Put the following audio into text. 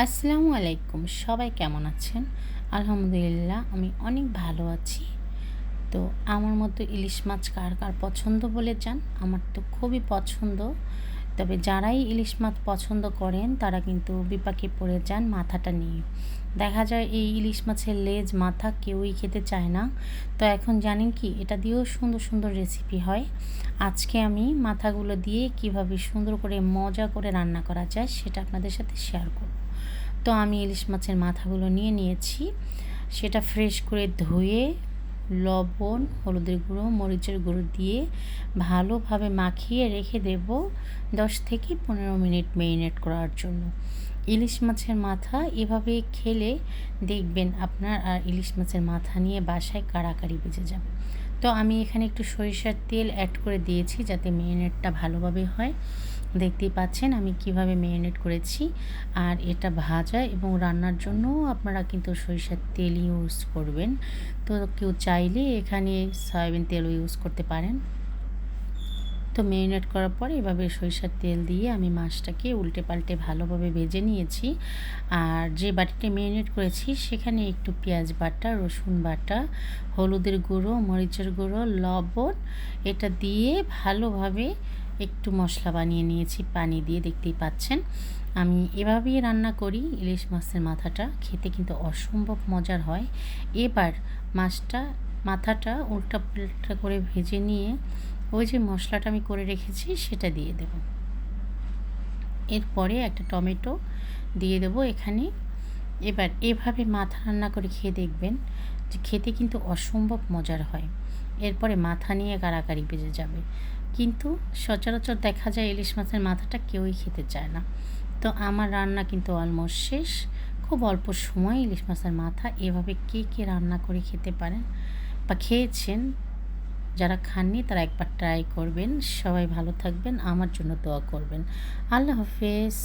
আসসালামু আলাইকুম, সবাই কেমন আছেন? আলহামদুলিল্লাহ আমি অনেক ভালো আছি। তো আমার মতো ইলিশ মাছ কার কার পছন্দ বলে যান? আমার তো খুবই পছন্দ। তবে যারাই ইলিশ মাছ পছন্দ করেন তারা কিন্তু বিপাকে পড়ে যান মাথাটা নিয়ে। দেখা যায় এই ইলিশ মাছের লেজ মাথা কেউই খেতে চায় না। তো এখন জানেন কি, এটা দিয়েও সুন্দর সুন্দর রেসিপি হয়। আজকে আমি মাথাগুলো দিয়ে কিভাবে সুন্দর করে মজা করে রান্না করা যায় সেটা আপনাদের সাথে শেয়ার করব। তো আমি ইলিশ মাছের মাথাগুলো নিয়ে নিয়েছি, সেটা ফ্রেশ করে ধুয়ে লবণ, হলুদের গুঁড়ো, মরিচের গুঁড়ো দিয়ে ভালোভাবে মাখিয়ে রেখে দেব 10 থেকে 15 মিনিট মেরিনেট করার জন্য। ইলিশ মাছের মাথা এভাবে খেলে দেখবেন আপনার আর ইলিশ মাছের মাথা নিয়ে বাসায় কাড়াকাড়ি বেজে যাবে। তো আমি এখানে একটু সরিষার তেল অ্যাড করে দিয়েছি যাতে মেরিনেটটা ভালোভাবে হয়। দেখতেই পাচ্ছেন আমি কিভাবে মেরিনেট করেছি। আর এটা ভাজা এবং রান্নার জন্যও আপনারা কিন্তু সরিষার তেল ইউজ করবেন। তো কেউ চাইলে এখানে সয়াবিন তেলও ইউজ করতে পারেন। তো মেরিনেট করার পরে এভাবে সরিষার তেল দিয়ে আমি মাছটাকে উল্টে পাল্টে ভালোভাবে ভেজে নিয়েছি। আর যে বাটিতে মেরিনেট করেছি সেখানে একটু পেঁয়াজ বাটা, রসুন বাটা, হলুদের গুঁড়ো, মরিচের গুঁড়ো, লবণ এটা দিয়ে ভালোভাবে একটু মশলা বানিয়ে নিয়েছি পানি দিয়ে। দেখতেই পাচ্ছেন আমি এভাবেই রান্না করি ইলিশ মাছের মাথাটা, খেতে কিন্তু অসম্ভব মজার হয়। এবার মাথাটা উল্টা পাল্টা করে ভেজে নিয়ে ওই যে মশলাটা আমি করে রেখেছি সেটা দিয়ে দেব। এরপরে একটা টমেটো দিয়ে দেব এখানে। এবার এভাবে মাথা রান্না করে খেয়ে দেখবেন যে খেতে কিন্তু অসম্ভব মজার হয়। এরপরে মাথা নিয়ে কাড়াকাড়ি বেজে যাবে, কিন্তু সচরাচর দেখা যায় ইলিশ মাছের মাথাটা কেউই খেতে চায় না। তো আমার রান্না কিন্তু অলমোস্ট শেষ। খুব অল্প সময় ইলিশ মাছের মাথা এভাবে কে কে রান্না করে খেতে পারেন বা খেয়েছেন, যারা খাননি তারা একবার ট্রাই করবেন। সবাই ভালো থাকবেন, আমার জন্য দোয়া করবেন। আল্লাহ হাফেজ।